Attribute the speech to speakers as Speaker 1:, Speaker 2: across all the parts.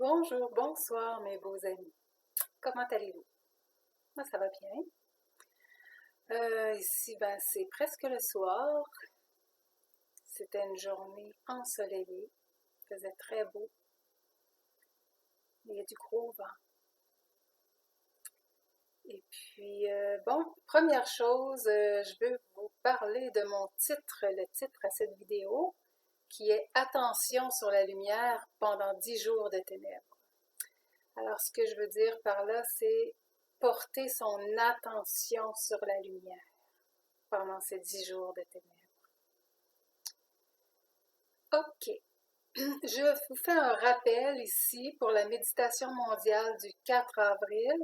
Speaker 1: Bonjour, bonsoir mes beaux amis. Comment allez-vous? Moi, ça va bien. Ici, c'est presque le soir. C'était une journée ensoleillée. Il faisait très beau. Il y a du gros vent. Et puis, première chose, je veux vous parler de mon titre, le titre à cette vidéo, qui est Attention sur la lumière pendant 10 jours de ténèbres. Alors, ce que je veux dire par là, c'est porter son attention sur la lumière pendant ces 10 jours de ténèbres. OK. Je vous fais un rappel ici pour la méditation mondiale du 4 avril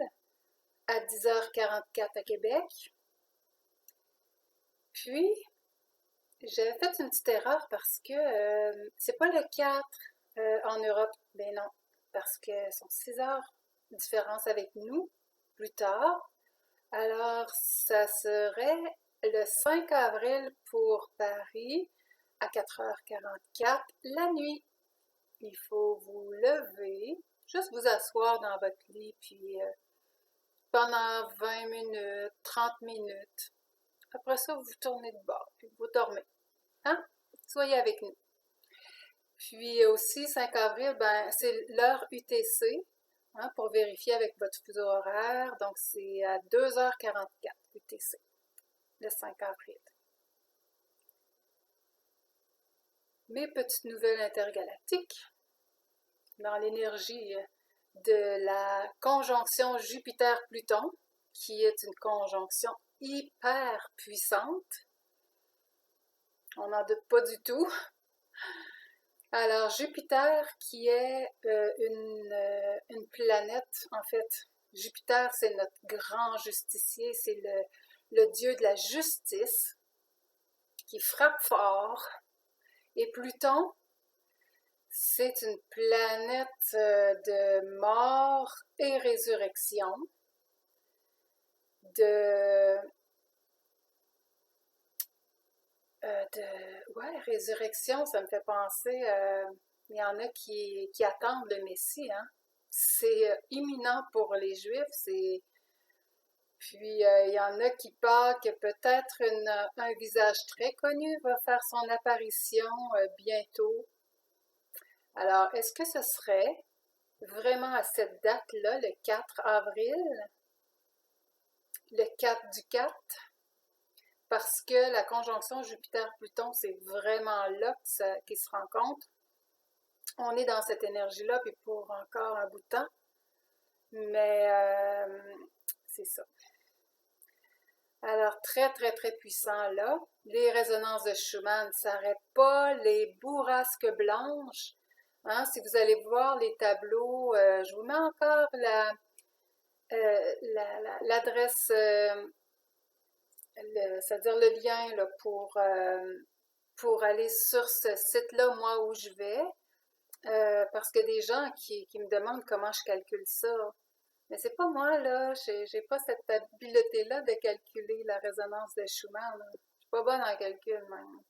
Speaker 1: à 10h44 à Québec. Puis, j'ai fait une petite erreur parce que c'est pas le 4 en Europe. Ben non, parce que sont 6 heures de différence avec nous plus tard. Alors, ça serait le 5 avril pour Paris à 4h44 la nuit. Il faut vous lever, juste vous asseoir dans votre lit, puis pendant 20 minutes, 30 minutes. Après ça, vous tournez de bord, puis vous dormez. Hein? Soyez avec nous. Puis aussi, 5 avril, c'est l'heure UTC, hein, pour vérifier avec votre fuseau horaire. Donc, c'est à 2h44 UTC, le 5 avril. Mes petites nouvelles intergalactiques, dans l'énergie de la conjonction Jupiter-Pluton, qui est une conjonction hyper puissante. On n'en doute pas du tout. Alors, Jupiter, qui est une planète, en fait, Jupiter, c'est notre grand justicier, c'est le dieu de la justice, qui frappe fort. Et Pluton, c'est une planète de mort et résurrection, résurrection, ça me fait penser, il y en a qui attendent le Messie, hein. C'est imminent pour les Juifs, puis il y en a qui parlent que peut-être un visage très connu va faire son apparition bientôt. Alors, est-ce que ce serait vraiment à cette date-là, le 4 avril, le 4 du 4? Parce que la conjonction Jupiter-Pluton, c'est vraiment là qu'ils se rencontrent. On est dans cette énergie-là, puis pour encore un bout de temps. Mais c'est ça. Alors, très, très, très puissant là. Les résonances de Schumann ne s'arrêtent pas. Les bourrasques blanches. Hein, si vous allez voir les tableaux, je vous mets encore l'adresse, c'est-à-dire le lien là, pour aller sur ce site-là, moi, où je vais. Parce que des gens qui me demandent comment je calcule ça. Mais c'est pas moi, là. J'ai pas cette habileté-là de calculer la résonance de Schumann. Là. Je suis pas bonne en calcul, même.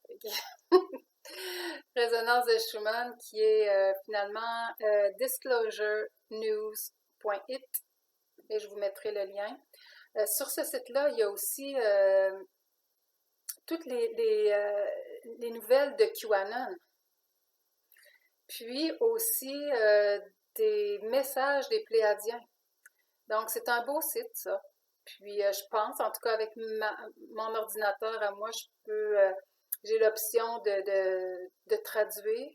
Speaker 1: Résonance de Schumann qui est finalement disclosurenews.it et je vous mettrai le lien. Sur ce site-là, il y a aussi toutes les nouvelles de QAnon. Puis aussi des messages des Pléiadiens. Donc, c'est un beau site, ça. Puis, je pense, en tout cas, avec mon ordinateur à moi, j'ai l'option de traduire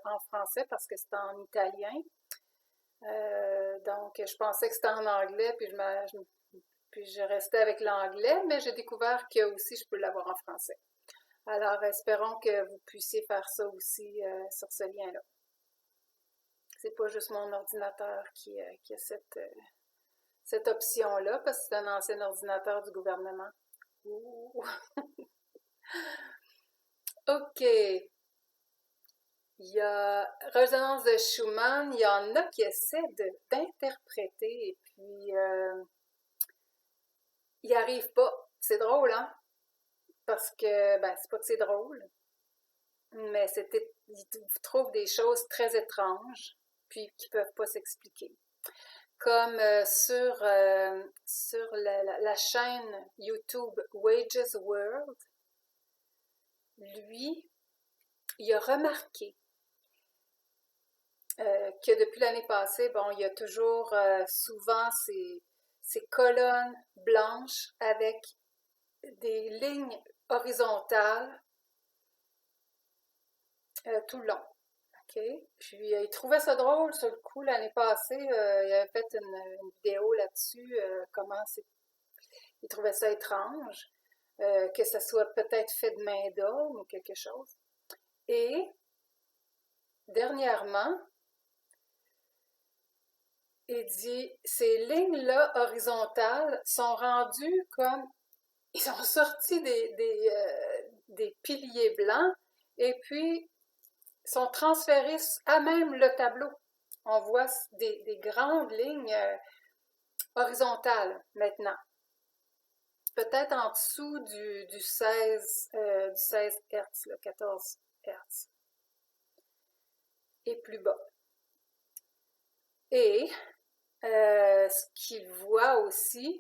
Speaker 1: en français parce que c'est en italien. Donc, je pensais que c'était en anglais, puis je restais avec l'anglais, mais j'ai découvert que aussi je peux l'avoir en français. Alors, espérons que vous puissiez faire ça aussi sur ce lien-là. C'est pas juste mon ordinateur qui a cette option-là, parce que c'est un ancien ordinateur du gouvernement. Ouh. OK. Il y a résonance de Schumann, il y en a qui essaient d'interpréter et puis ils n'y arrivent pas. C'est drôle, hein? Parce que, c'est pas que c'est drôle, mais ils trouvent des choses très étranges. puis qui ne peuvent pas s'expliquer. Comme sur la chaîne YouTube Wages World, lui, il a remarqué que depuis l'année passée, bon, il y a toujours souvent ces colonnes blanches avec des lignes horizontales tout le long. OK? Puis il trouvait ça drôle sur le coup l'année passée. Il avait fait une vidéo là-dessus, il trouvait ça étrange, que ça soit peut-être fait de main d'homme ou quelque chose. Et dernièrement, il dit, ces lignes-là horizontales sont rendues comme, ils sont sortis des piliers blancs et puis sont transférés à même le tableau. On voit des grandes lignes horizontales maintenant. Peut-être en dessous du 16 Hz, le 14 Hz. Et plus bas. Et ce qu'il voit aussi,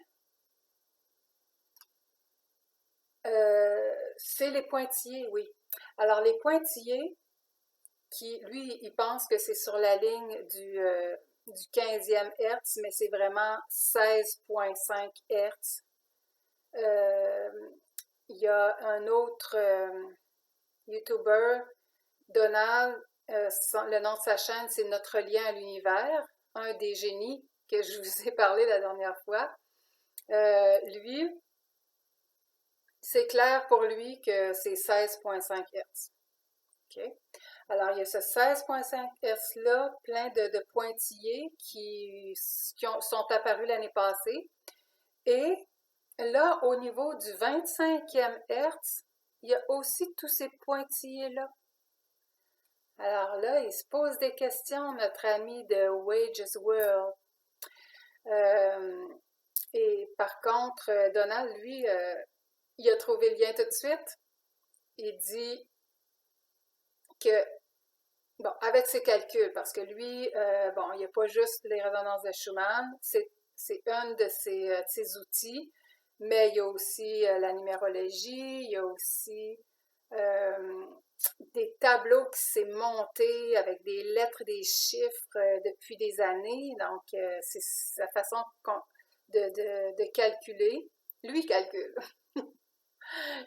Speaker 1: c'est les pointillés, oui. Alors, les pointillés, lui, il pense que c'est sur la ligne du 15e Hertz, mais c'est vraiment 16,5 Hertz. Il y a un autre YouTuber, Donald, le nom de sa chaîne, c'est Notre lien à l'univers, un des génies que je vous ai parlé la dernière fois. Lui, c'est clair pour lui que c'est 16,5 Hz. Okay? Alors, il y a ce 16,5 Hz-là, plein de pointillés qui sont apparus l'année passée. Et là, au niveau du 25e Hz, il y a aussi tous ces pointillés-là. Alors là, il se pose des questions, notre ami de Wages World. Et par contre, Donald, lui, il a trouvé le lien tout de suite. Il dit que, bon, avec ses calculs, parce que lui, bon, il n'y a pas juste les résonances de Schumann, c'est un de ses outils, mais il y a aussi la numérologie, il y a aussi des tableaux qui s'est monté avec des lettres, des chiffres depuis des années. Donc, c'est sa façon de calculer. Lui calcule.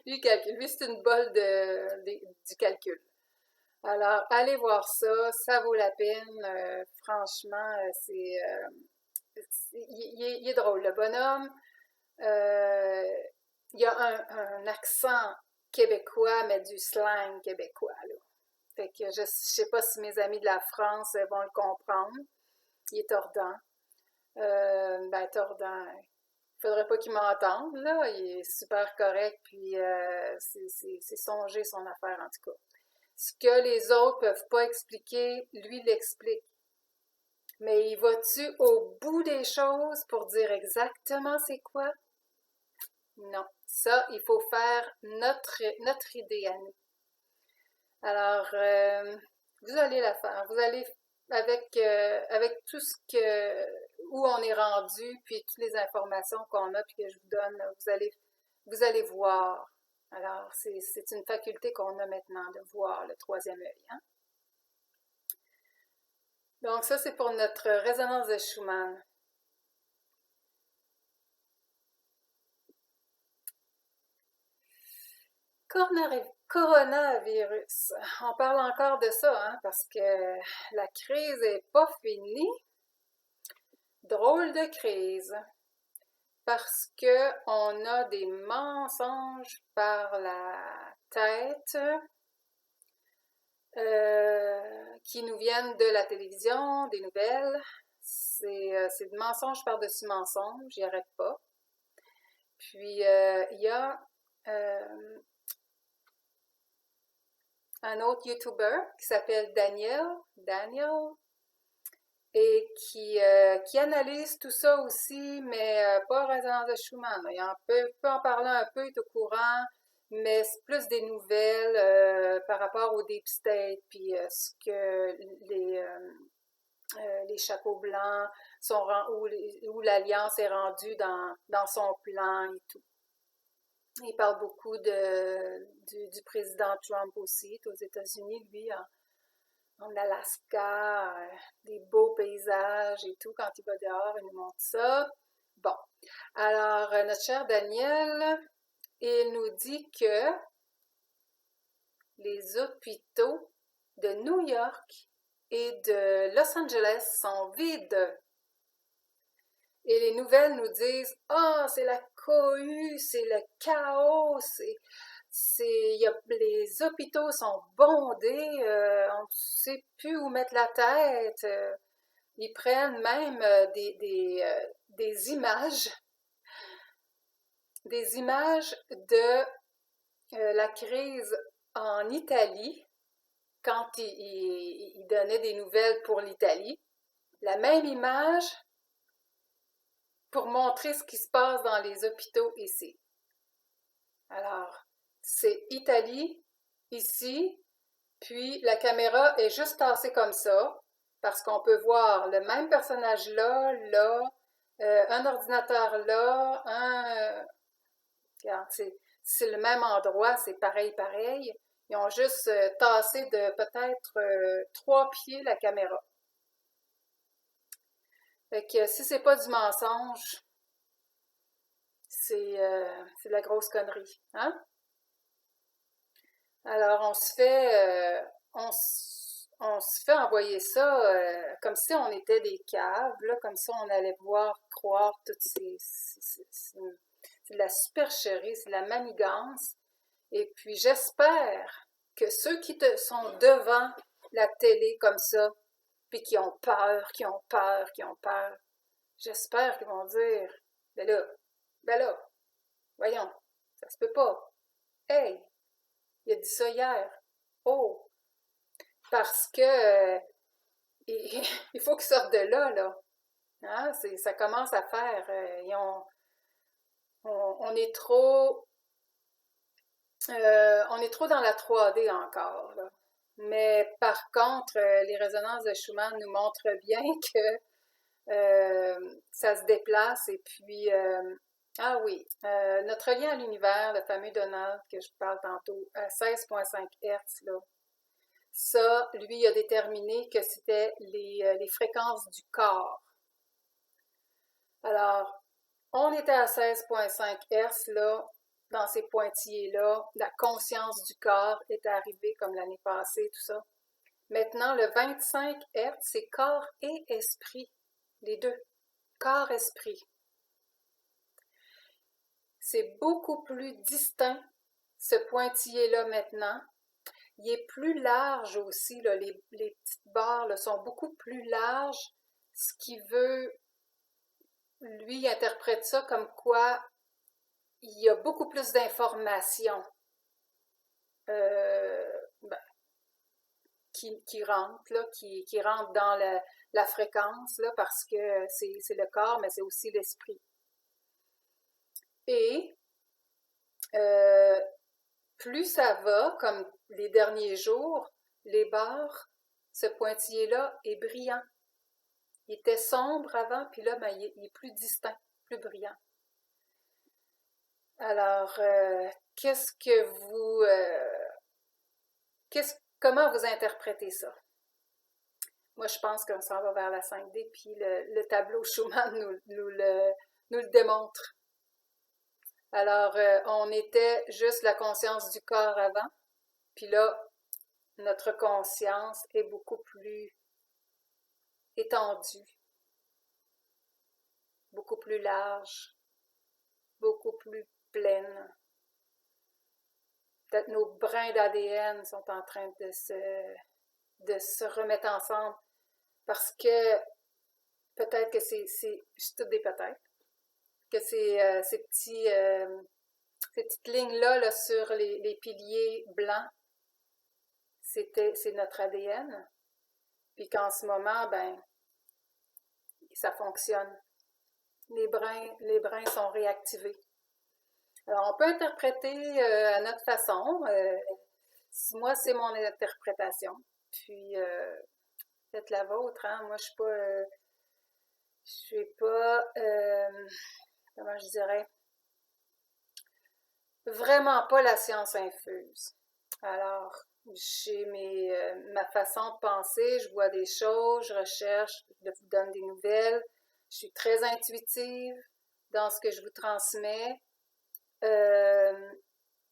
Speaker 1: Lui calcule. Lui, c'est une bolle du calcul. Alors, allez voir ça. Ça vaut la peine. Franchement, il est drôle. Le bonhomme, il a un accent québécois, mais du slang québécois, là. Fait que je sais pas si mes amis de la France vont le comprendre. Il est tordant. Ben, tordant. Il faudrait pas qu'il m'entende, là. Il est super correct, puis c'est songé son affaire, en tout cas. Ce que les autres peuvent pas expliquer, lui l'explique. Mais il va-tu au bout des choses pour dire exactement c'est quoi? Non. Ça, il faut faire notre idée à nous. Alors, vous allez la faire. Vous allez, avec tout ce où on est rendu, puis toutes les informations qu'on a, puis que je vous donne, vous allez voir. Alors, c'est une faculté qu'on a maintenant de voir le troisième œil. Hein? Donc, ça, c'est pour notre résonance de Schumann. Coronavirus. On parle encore de ça, hein, parce que la crise n'est pas finie. Drôle de crise. Parce que on a des mensonges par la tête qui nous viennent de la télévision, des nouvelles. C'est de mensonge par-dessus mensonge, j'y arrête pas. Puis il y a un autre YouTuber qui s'appelle Daniel, et qui analyse tout ça aussi, mais pas résonance de Schumann. Il peut en parler un peu, il est au courant, mais c'est plus des nouvelles par rapport au Deep State, puis ce que les chapeaux blancs où l'Alliance est rendue dans son plan et tout. Il parle beaucoup du président Trump aussi, aux États-Unis, lui, en Alaska, des beaux paysages et tout, quand il va dehors, il nous montre ça. Bon, alors, notre cher Daniel, il nous dit que les hôpitaux de New York et de Los Angeles sont vides. Et les nouvelles nous disent, ah, c'est la cohue, c'est le chaos, les hôpitaux sont bondés, on ne sait plus où mettre la tête. Ils prennent même des images de la crise en Italie, quand ils donnaient des nouvelles pour l'Italie. La même image pour montrer ce qui se passe dans les hôpitaux ici. Alors, c'est Italie, ici, puis la caméra est juste tassée comme ça, parce qu'on peut voir le même personnage là, un ordinateur là, regarde, c'est le même endroit, c'est pareil, pareil. Ils ont juste tassé de peut-être 3 pieds la caméra. Fait que si c'est pas du mensonge, c'est de la grosse connerie, hein? Alors, on se fait envoyer ça comme si on était des caves, là, comme si on allait croire toutes c'est de la supercherie, c'est de la manigance. Et puis, j'espère que ceux sont devant la télé comme ça, puis qui ont peur, j'espère qu'ils vont dire, ben là, voyons, ça se peut pas. Hey, il a dit ça hier. Oh, parce que il faut qu'ils sortent de là, là. Hein? Ça commence à faire. On est trop. On est trop dans la 3D encore, là. Mais par contre, les résonances de Schumann nous montrent bien que ça se déplace et puis ah oui, notre lien à l'univers, le fameux Donald que je vous parle tantôt, à 16,5 Hz, là, ça, lui, il a déterminé que c'était les fréquences du corps. Alors, on était à 16,5 Hz, là, dans ces pointillés-là. La conscience du corps est arrivée comme l'année passée, tout ça. Maintenant, le 25 Hz, c'est corps et esprit, les deux. Corps-esprit. C'est beaucoup plus distinct, ce pointillé-là maintenant. Il est plus large aussi, là, les petites barres là, sont beaucoup plus larges, ce qui veut, lui, il interprète ça comme quoi il y a beaucoup plus d'informations ben, qui rentrent, là, qui rentrent dans la fréquence, là, parce que c'est le corps, mais c'est aussi l'esprit. Et plus ça va, comme les derniers jours, les barres, ce pointillé-là est brillant. Il était sombre avant, puis là, ben, il est plus distinct, plus brillant. Alors, qu'est-ce que vous... comment vous interprétez ça? Moi, je pense qu'on s'en va vers la 5D, puis le tableau Schumann nous le démontre. Alors, on était juste la conscience du corps avant, puis là, notre conscience est beaucoup plus étendue, beaucoup plus large, beaucoup plus pleine. Peut-être nos brins d'ADN sont en train de se remettre ensemble parce que peut-être que c'est juste des peut-être, que ces petites lignes-là là, sur les piliers blancs, c'est notre ADN. Puis qu'en ce moment, ben, ça fonctionne. Les brins sont réactivés. Alors, on peut interpréter à notre façon. Moi, c'est mon interprétation. Puis, faites la vôtre, hein. Moi, je suis pas, comment je dirais, vraiment pas la science infuse. Alors, j'ai ma façon de penser, je vois des choses, je recherche, je vous donne des nouvelles. Je suis très intuitive dans ce que je vous transmets,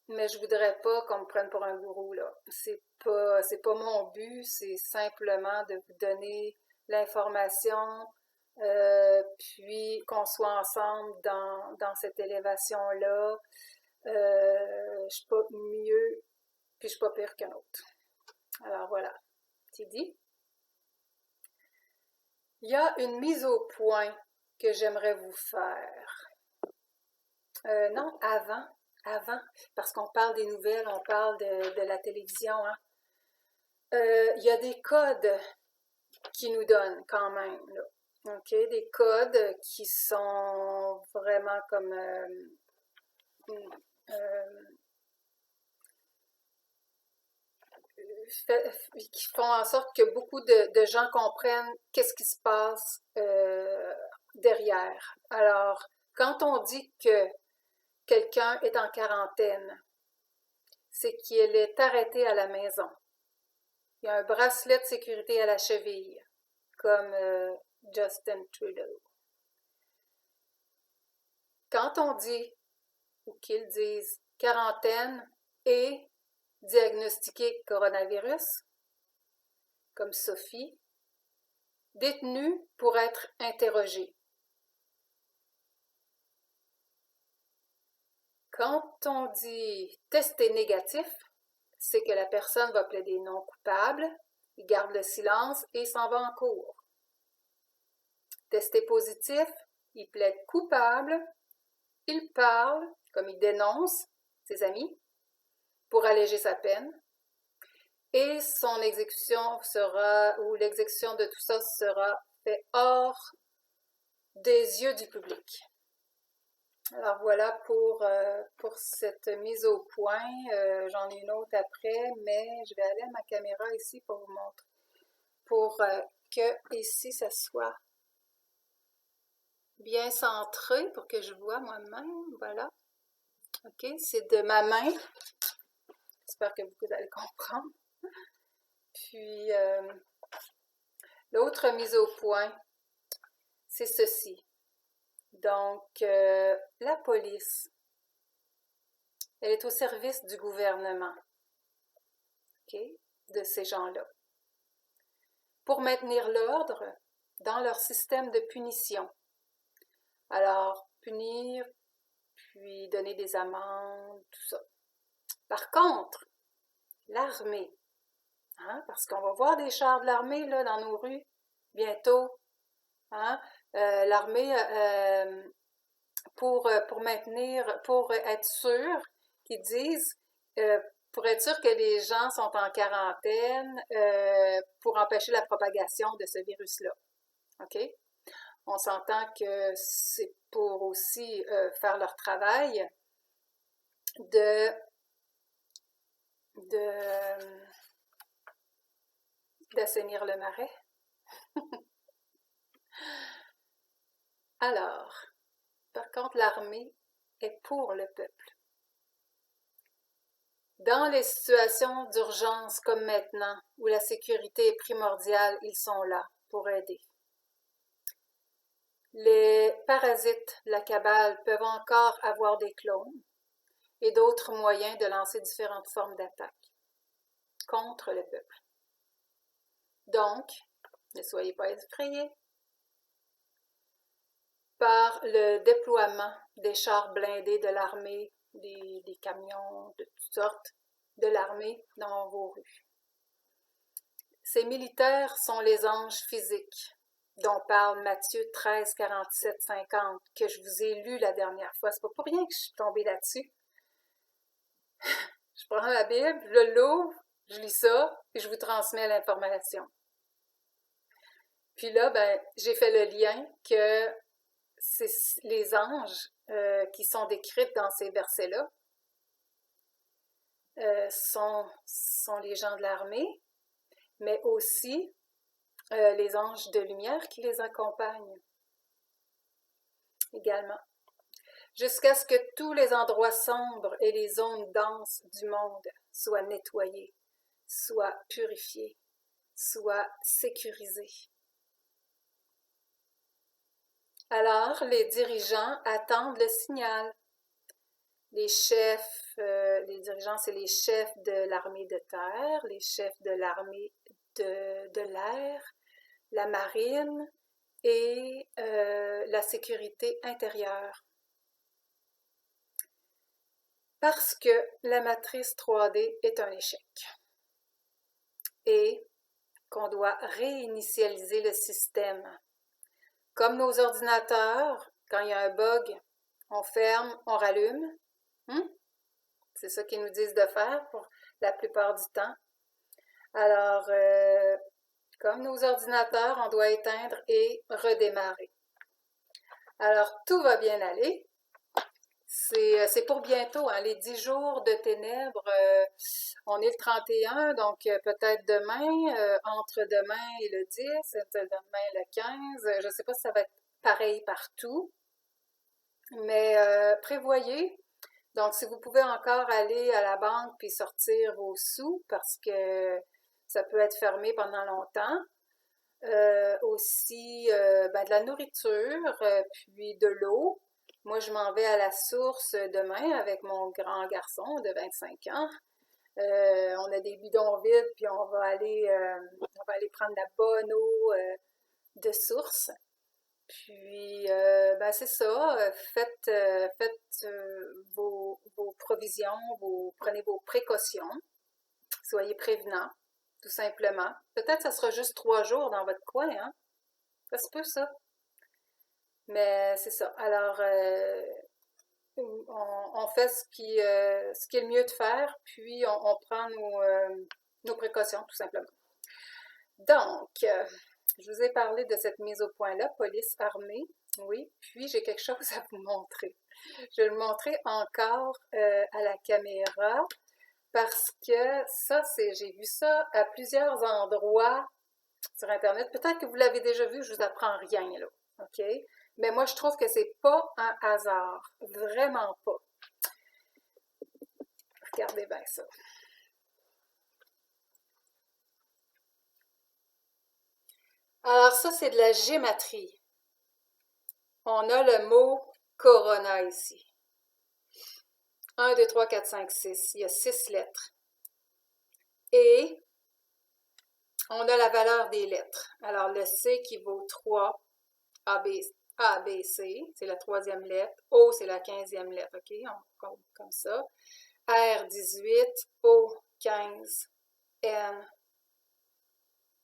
Speaker 1: mais je voudrais pas qu'on me prenne pour un gourou, là. C'est pas mon but, c'est simplement de vous donner l'information, puis qu'on soit ensemble dans cette élévation-là. Je suis pas mieux, puis je suis pas pire qu'un autre. Alors voilà, c'est dit. Il y a une mise au point que j'aimerais vous faire. Non, avant, parce qu'on parle des nouvelles, on parle de la télévision, hein. Il y a des codes qui nous donnent quand même, là. OK? Des codes qui sont vraiment comme euh, qui font en sorte que beaucoup de gens comprennent qu'est-ce qui se passe derrière. Alors, quand on dit que quelqu'un est en quarantaine, c'est qu'il est arrêté à la maison. Il y a un bracelet de sécurité à la cheville, comme Justin Trudeau. Quand on dit, ou qu'ils disent, quarantaine et diagnostiqué coronavirus, comme Sophie, détenu pour être interrogé. Quand on dit testé négatif, c'est que la personne va plaider non coupable, il garde le silence et s'en va en cours. Testé positif, il plaide coupable, il parle, comme il dénonce ses amis, pour alléger sa peine, et son exécution sera, ou l'exécution de tout ça sera fait hors des yeux du public. Alors voilà pour cette mise au point. J'en ai une autre après, mais je vais aller à ma caméra ici pour vous montrer, pour que ici ça soit bien centré, pour que je vois moi-même. Voilà. OK, c'est de ma main. J'espère que vous allez comprendre. Puis, l'autre mise au point, c'est ceci. Donc, la police, elle est au service du gouvernement, OK, de ces gens-là, pour maintenir l'ordre dans leur système de punition. Alors, punir, puis donner des amendes, tout ça. Par contre, l'armée, hein, parce qu'on va voir des chars de l'armée là, dans nos rues bientôt, hein, l'armée, pour maintenir, pour être sûr qu'ils disent, pour être sûr que les gens sont en quarantaine, pour empêcher la propagation de ce virus-là. OK? On s'entend que c'est pour aussi faire leur travail de d'assainir le marais. Alors, par contre, l'armée est pour le peuple. Dans les situations d'urgence comme maintenant, où la sécurité est primordiale, ils sont là pour aider. Les parasites, la cabale, peuvent encore avoir des clones et d'autres moyens de lancer différentes formes d'attaques contre le peuple. Donc, ne soyez pas effrayés par le déploiement des chars blindés de l'armée, des camions de toutes sortes de l'armée dans vos rues. Ces militaires sont les anges physiques dont parle Matthieu 13, 47, 50, que je vous ai lu la dernière fois. C'est pas pour rien que je suis tombée là-dessus. Je prends la Bible, je l'ouvre, je lis ça, et je vous transmets l'information. Puis là, ben, j'ai fait le lien que c'est les anges qui sont décrits dans ces versets-là sont les gens de l'armée, mais aussi les anges de lumière qui les accompagnent également, jusqu'à ce que tous les endroits sombres et les zones denses du monde soient nettoyés, soient purifiés, soient sécurisés. Alors, les dirigeants attendent le signal. Les chefs, les dirigeants, c'est les chefs de l'armée de terre, les chefs de l'armée de l'air, la marine et la sécurité intérieure. Parce que la matrice 3D est un échec et qu'on doit réinitialiser le système. Comme nos ordinateurs, quand il y a un bug, on ferme, on rallume. C'est ça qu'ils nous disent de faire pour la plupart du temps. Alors, comme nos ordinateurs, on doit éteindre et redémarrer. Alors, tout va bien aller. C'est pour bientôt, hein, les 10 jours de ténèbres. On est le 31, donc peut-être demain, entre demain et le 10, demain le 15. Je ne sais pas si ça va être pareil partout, mais prévoyez. Donc, si vous pouvez encore aller à la banque puis sortir vos sous, parce que ça peut être fermé pendant longtemps. Aussi, de la nourriture, puis de l'eau. Moi, je m'en vais à la source demain avec mon grand garçon de 25 ans. On a des bidons vides, puis on va aller prendre la bonne eau de source. Puis, c'est ça. Faites vos provisions, prenez vos précautions. Soyez prévenants, tout simplement. Peut-être que ça sera juste 3 jours dans votre coin, hein? Ça se peut, ça. Mais c'est ça. Alors, on fait ce qui est le mieux de faire, puis on prend nos précautions, tout simplement. Donc, je vous ai parlé de cette mise au point-là, police armée, oui, puis j'ai quelque chose à vous montrer. Je vais le montrer encore à la caméra, parce que ça, j'ai vu ça à plusieurs endroits sur Internet. Peut-être que vous l'avez déjà vu, je vous apprends rien, là, OK? Mais moi, je trouve que c'est pas un hasard. Vraiment pas. Regardez bien ça. Alors ça, c'est de la gématrie. On a le mot corona ici. 1, 2, 3, 4, 5, 6. Il y a 6 lettres. Et on a la valeur des lettres. Alors le C qui vaut 3, A, B, C, c'est la 3e lettre. O, c'est la 15e lettre. OK? On compte comme ça. R, 18. O, 15. N,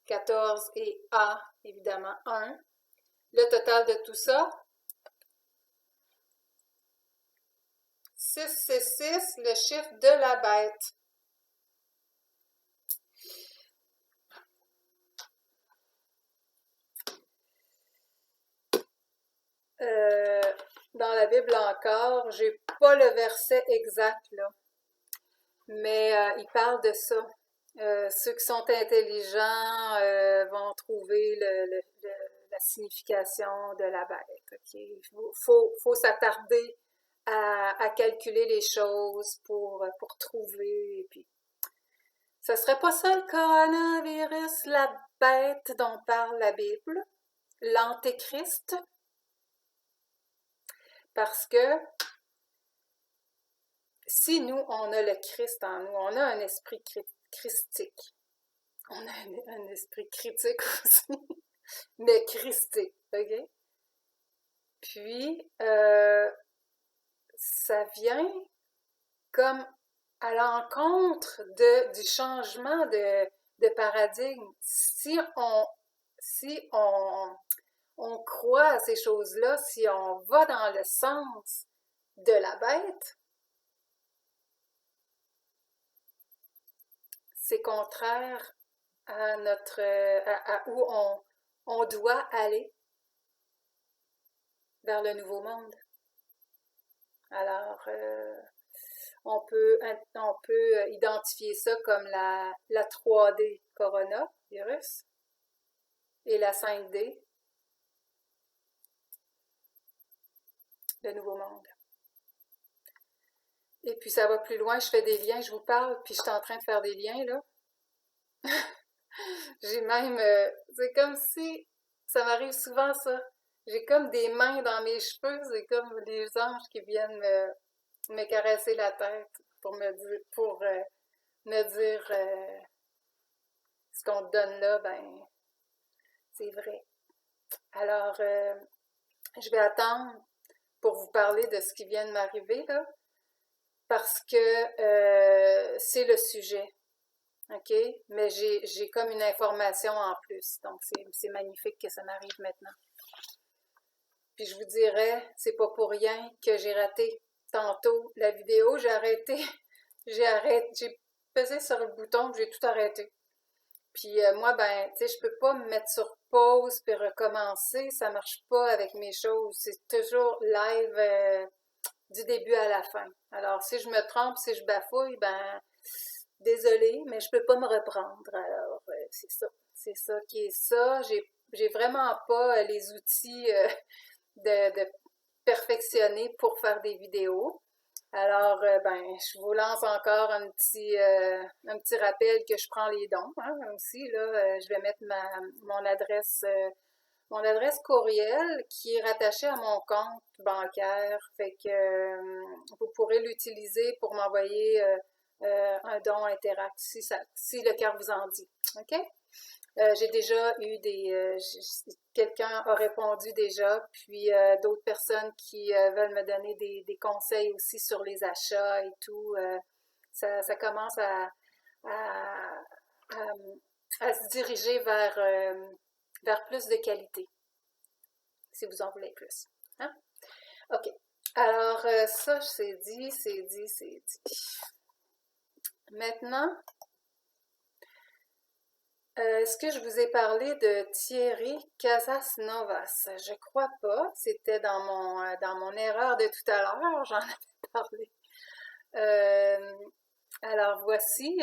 Speaker 1: 14 et A, évidemment, 1. Le total de tout ça, 6, c'est 6, le chiffre de la bête. Dans la Bible encore, j'ai pas le verset exact, là, mais il parle de ça. Ceux qui sont intelligents vont trouver la signification de la bête. Okay? Faut s'attarder à calculer les choses pour trouver. Et puis, ce serait pas ça le coronavirus, la bête dont parle la Bible, l'antéchrist, parce que si nous, on a le Christ en nous, on a un esprit christique. On a un esprit critique aussi, mais christique, OK? Puis, ça vient comme à l'encontre du changement de paradigme. Si on croit à ces choses-là, si on va dans le sens de la bête, c'est contraire à où on doit aller vers le nouveau monde. Alors, on peut identifier ça comme la 3D coronavirus. et la 5D, le nouveau monde. Et puis ça va plus loin, je fais des liens, je vous parle, puis je suis en train de faire des liens, là. J'ai même, c'est comme si, ça m'arrive souvent ça, j'ai comme des mains dans mes cheveux, c'est comme les anges qui viennent me caresser la tête pour me dire ce qu'on te donne là, ben, c'est vrai. Alors, je vais attendre pour vous parler de ce qui vient de m'arriver, là, parce que c'est le sujet. OK? Mais j'ai comme une information en plus. Donc, c'est magnifique que ça m'arrive maintenant. Puis je vous dirais, c'est pas pour rien que j'ai raté tantôt la vidéo. J'ai pesé sur le bouton, j'ai tout arrêté. Puis moi, ben, tu sais, je peux pas me mettre sur pause puis recommencer. Ça marche pas avec mes choses. C'est toujours live du début à la fin. Alors, si je me trompe, si je bafouille, ben, désolée, mais je peux pas me reprendre. Alors, c'est ça. C'est ça qui est ça. J'ai vraiment pas les outils de perfectionner pour faire des vidéos. Alors, ben, je vous lance encore un petit rappel que je prends les dons, hein, aussi, là. Je vais mettre mon adresse courriel qui est rattachée à mon compte bancaire. Fait que vous pourrez l'utiliser pour m'envoyer un don Interact si le cœur vous en dit. OK? J'ai déjà eu quelqu'un a répondu déjà, puis d'autres personnes qui veulent me donner des conseils aussi sur les achats et tout. Ça commence à, à, à se diriger vers plus de qualité, si vous en voulez plus. Hein? OK. Alors, ça, c'est dit, c'est dit, c'est dit. Maintenant, est-ce que je vous ai parlé de Thierry Casasnovas? Je crois pas. C'était dans mon erreur de tout à l'heure, j'en avais parlé. Euh, alors voici,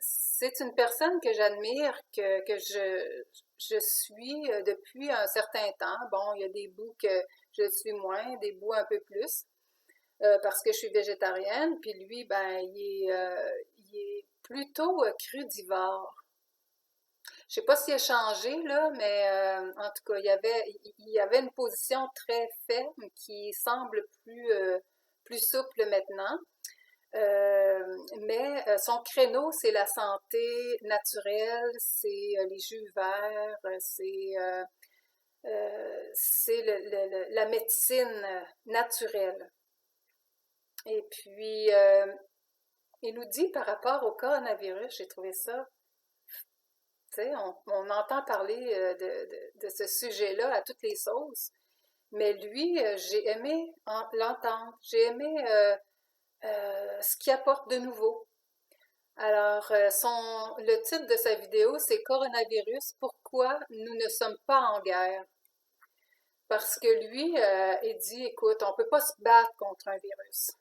Speaker 1: c'est une personne que j'admire, que je suis depuis un certain temps. Bon, il y a des bouts que je suis moins, des bouts un peu plus, parce que je suis végétarienne. Puis lui, ben, il est plutôt crudivore. Je sais pas s'il a changé, là, mais en tout cas, il y avait une position très ferme qui semble plus souple maintenant. Mais son créneau, c'est la santé naturelle, c'est les jus verts, c'est la médecine naturelle. Et puis, il nous dit par rapport au coronavirus, j'ai trouvé ça. Tu sais, on entend parler de ce sujet-là à toutes les sauces, mais lui, j'ai aimé l'entendre, j'ai aimé ce qu'il apporte de nouveau. Alors, le titre de sa vidéo, c'est Coronavirus, pourquoi nous ne sommes pas en guerre? Parce que lui, il dit, écoute, on ne peut pas se battre contre un virus.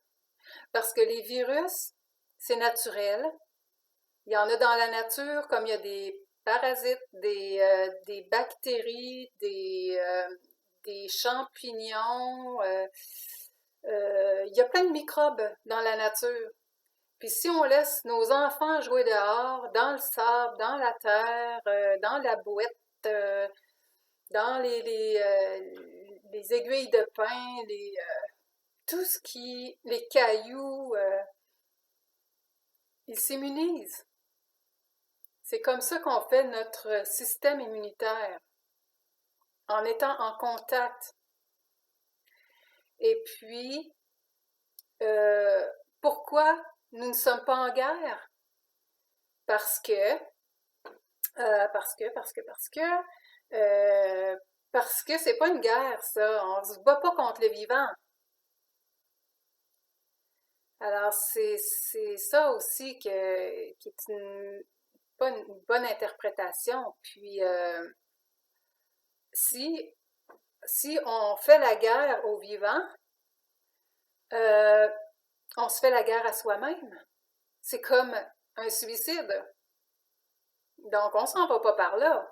Speaker 1: Parce que les virus, c'est naturel. Il y en a dans la nature, comme il y a des parasites, des bactéries, des champignons. Il y a plein de microbes dans la nature. Puis si on laisse nos enfants jouer dehors, dans le sable, dans la terre, dans la bouette, dans les aiguilles de pin, tout ce les cailloux, ils s'immunisent. C'est comme ça qu'on fait notre système immunitaire, en étant en contact. Et puis, pourquoi nous ne sommes pas en guerre? Parce que, parce que c'est pas une guerre, ça. On se bat pas contre le vivant. Alors, c'est ça aussi qui est pas une bonne interprétation. Puis, si, si on fait la guerre aux vivants, euh, on se fait la guerre à soi-même. C'est comme un suicide. Donc, on s'en va pas par là.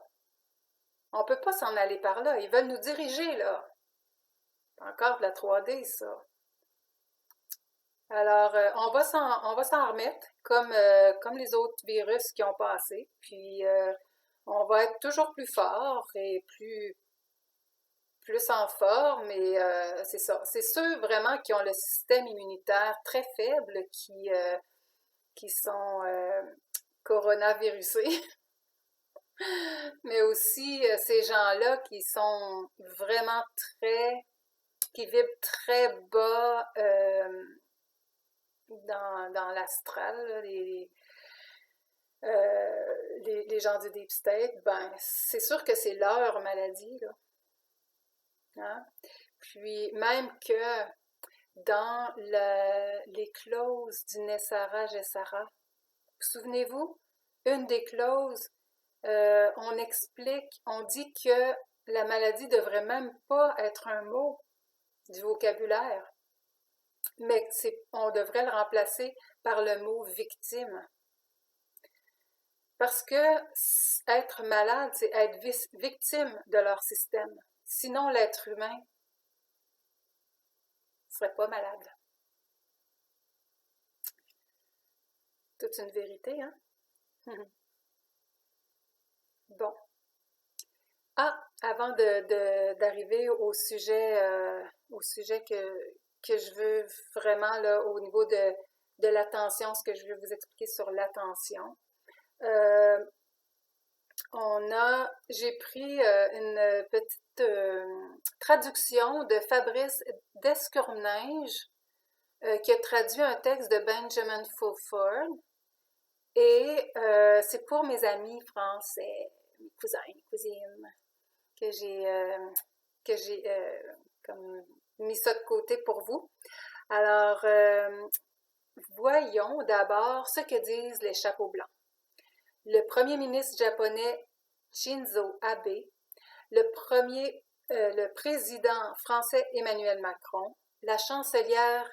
Speaker 1: On ne peut pas s'en aller par là. Ils veulent nous diriger, là. Encore de la 3D, ça. Alors, on va s'en remettre, comme les autres virus qui ont passé. Puis, on va être toujours plus fort et plus en forme. Et c'est ça. C'est ceux vraiment qui ont le système immunitaire très faible qui sont coronavirusés. Mais aussi ces gens-là qui sont vraiment qui vibrent très bas dans l'astral, là, les gens du Deep State, ben, c'est sûr que c'est leur maladie, là. Hein? Puis même que dans les clauses du Nessara Gessara, vous souvenez-vous, une des clauses, on explique, on dit que la maladie devrait même pas être un mot du vocabulaire, mais on devrait le remplacer par le mot victime. Parce que être malade, c'est être victime de leur système. Sinon, l'être humain ne serait pas malade. Toute une vérité, hein? Bon. Ah, avant d'arriver au sujet que je veux vraiment, là, au niveau de l'attention, ce que je veux vous expliquer sur l'attention. Euh, j'ai pris une petite traduction de Fabrice Descourneige qui a traduit un texte de Benjamin Fulford et c'est pour mes amis français, mes cousins, mes cousines, que j'ai comme mis ça de côté pour vous. Alors, voyons d'abord ce que disent les chapeaux blancs. Le premier ministre japonais Shinzo Abe, le président français Emmanuel Macron, la chancelière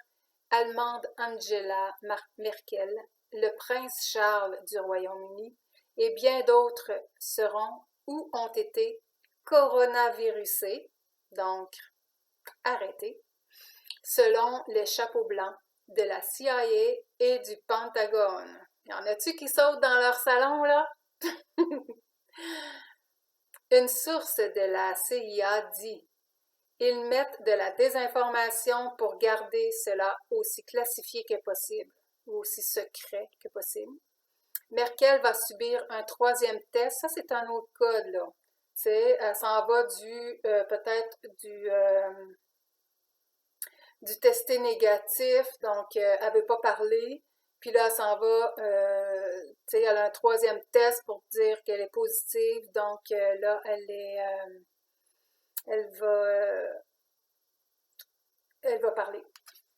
Speaker 1: allemande Angela Merkel, le prince Charles du Royaume-Uni et bien d'autres seront ou ont été coronavirusés, donc arrêtés, selon les chapeaux blancs de la CIA et du Pentagone. Y en a-tu qui sautent dans leur salon, là? Une source de la CIA dit: ils mettent de la désinformation pour garder cela aussi classifié que possible, ou aussi secret que possible. Merkel va subir un troisième test. Ça, c'est un autre code, là. Tu sais, elle s'en va peut-être du testé négatif, donc elle veut pas parler. Puis là, elle s'en va, tu sais, elle a un troisième test pour dire qu'elle est positive. Donc là, elle va parler.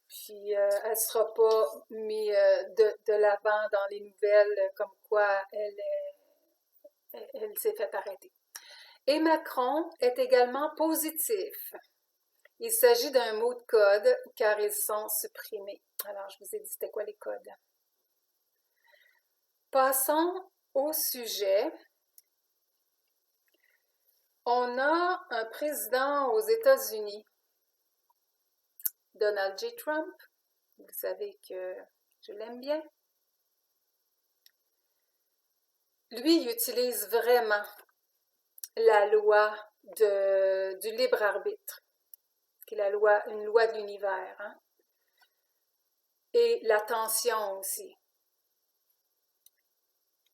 Speaker 1: Puis elle ne sera pas mise de l'avant dans les nouvelles comme quoi elle s'est fait arrêter. Et Macron est également positif. Il s'agit d'un mot de code car ils sont supprimés. Alors, je vous ai dit c'était quoi les codes. Passons au sujet. On a un président aux États-Unis, Donald J. Trump. Vous savez que je l'aime bien. Lui, il utilise vraiment la loi du libre arbitre, qui est une loi de l'univers, hein? Et l'attention aussi.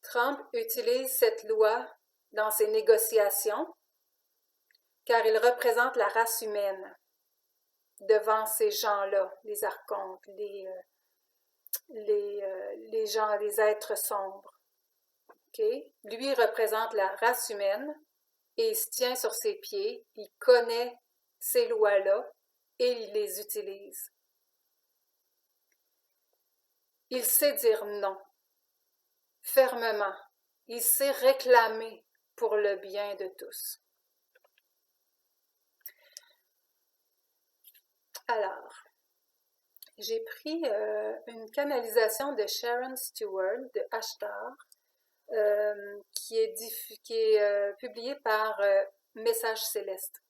Speaker 1: Trump utilise cette loi dans ses négociations car il représente la race humaine devant ces gens-là, les archontes, les gens, les êtres sombres. Okay? Lui, il représente la race humaine et il se tient sur ses pieds, il connaît ces lois-là et il les utilise. Il sait dire non, fermement. Il sait réclamer pour le bien de tous. Alors, j'ai pris une canalisation de Sharon Stewart de Ashtar qui est publié par Message Céleste.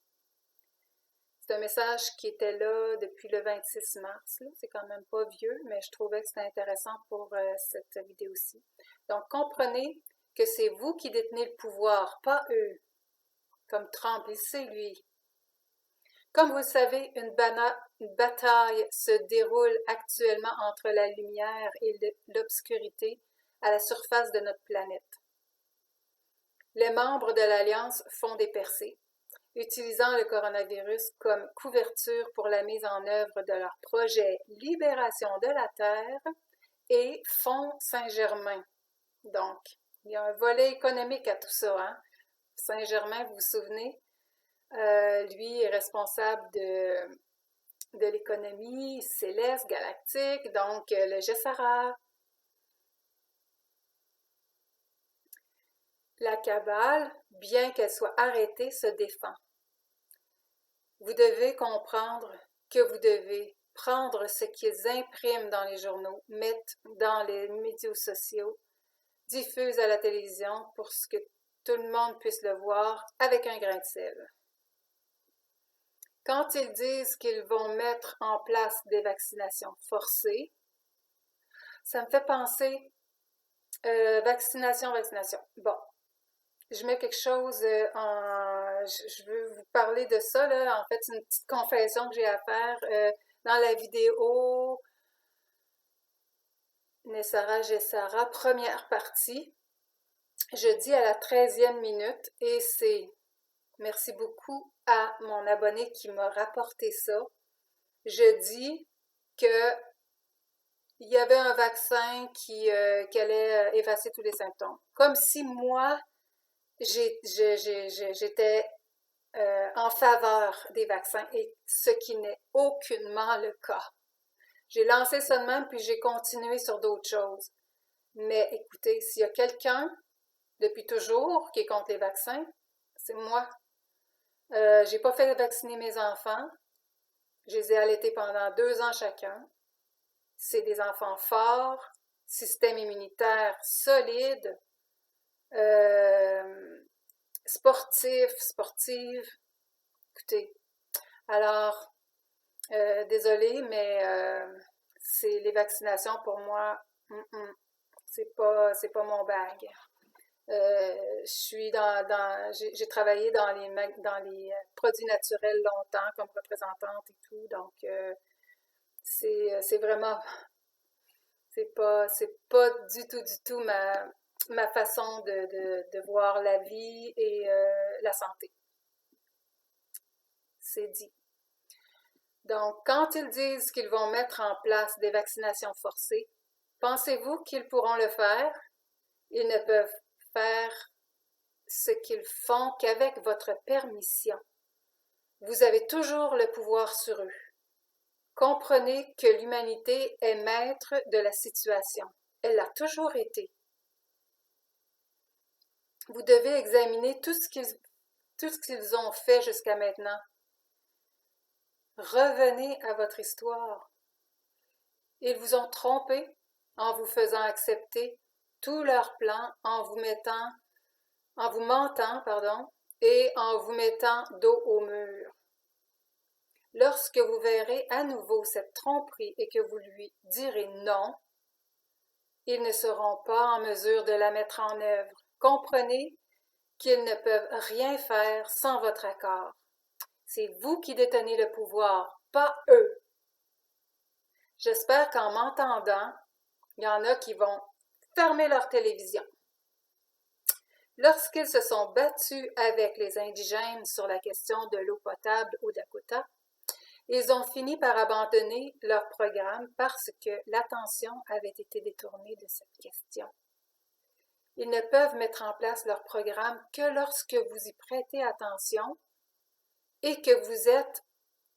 Speaker 1: C'est un message qui était là depuis le 26 mars. C'est quand même pas vieux, mais je trouvais que c'était intéressant pour cette vidéo-ci. Donc, comprenez que c'est vous qui détenez le pouvoir, pas eux. Comme Trump, il sait, lui. Comme vous le savez, une bataille se déroule actuellement entre la lumière et l'obscurité à la surface de notre planète. Les membres de l'Alliance font des percées, utilisant le coronavirus comme couverture pour la mise en œuvre de leur projet Libération de la Terre et Fonds Saint-Germain. Donc, il y a un volet économique à tout ça, hein? Saint-Germain, vous vous souvenez, lui est responsable de l'économie céleste, galactique, donc le Gessara. La cabale, bien qu'elle soit arrêtée, se défend. Vous devez comprendre que vous devez prendre ce qu'ils impriment dans les journaux, mettent dans les médias sociaux, diffusent à la télévision pour que tout le monde puisse le voir avec un grain de sel. Quand ils disent qu'ils vont mettre en place des vaccinations forcées, ça me fait penser, vaccination. Bon, je mets quelque chose je veux vous parler de ça, là. En fait, c'est une petite confession que j'ai à faire. Dans la vidéo Nessara Gessara, première partie, je dis à la 13e minute, et c'est merci beaucoup à mon abonné qui m'a rapporté ça. Je dis que il y avait un vaccin qui allait effacer tous les symptômes. Comme si moi, j'étais en faveur des vaccins, et ce qui n'est aucunement le cas. J'ai lancé ça de même, puis j'ai continué sur d'autres choses. Mais écoutez, s'il y a quelqu'un, depuis toujours, qui est contre les vaccins, c'est moi. J'ai pas fait vacciner mes enfants. Je les ai allaités pendant 2 ans chacun. C'est des enfants forts, système immunitaire solide, sportives. Écoutez, alors, désolée, mais c'est les vaccinations pour moi, c'est pas mon bag. Je suis j'ai travaillé dans les produits naturels longtemps comme représentante et tout, donc c'est vraiment, c'est pas du tout ma façon de voir la vie et la santé. C'est dit. Donc, quand ils disent qu'ils vont mettre en place des vaccinations forcées, pensez-vous qu'ils pourront le faire? Ils ne peuvent faire ce qu'ils font qu'avec votre permission. Vous avez toujours le pouvoir sur eux. Comprenez que l'humanité est maître de la situation. Elle l'a toujours été. Vous devez examiner tout ce qu'ils ont fait jusqu'à maintenant. Revenez à votre histoire. Ils vous ont trompé en vous faisant accepter tous leurs plans, en vous mentant, et en vous mettant dos au mur. Lorsque vous verrez à nouveau cette tromperie et que vous lui direz non, ils ne seront pas en mesure de la mettre en œuvre. Comprenez qu'ils ne peuvent rien faire sans votre accord. C'est vous qui détenez le pouvoir, pas eux. J'espère qu'en m'entendant, il y en a qui vont fermer leur télévision. Lorsqu'ils se sont battus avec les indigènes sur la question de l'eau potable au Dakota, ils ont fini par abandonner leur programme parce que l'attention avait été détournée de cette question. Ils ne peuvent mettre en place leur programme que lorsque vous y prêtez attention et que vous êtes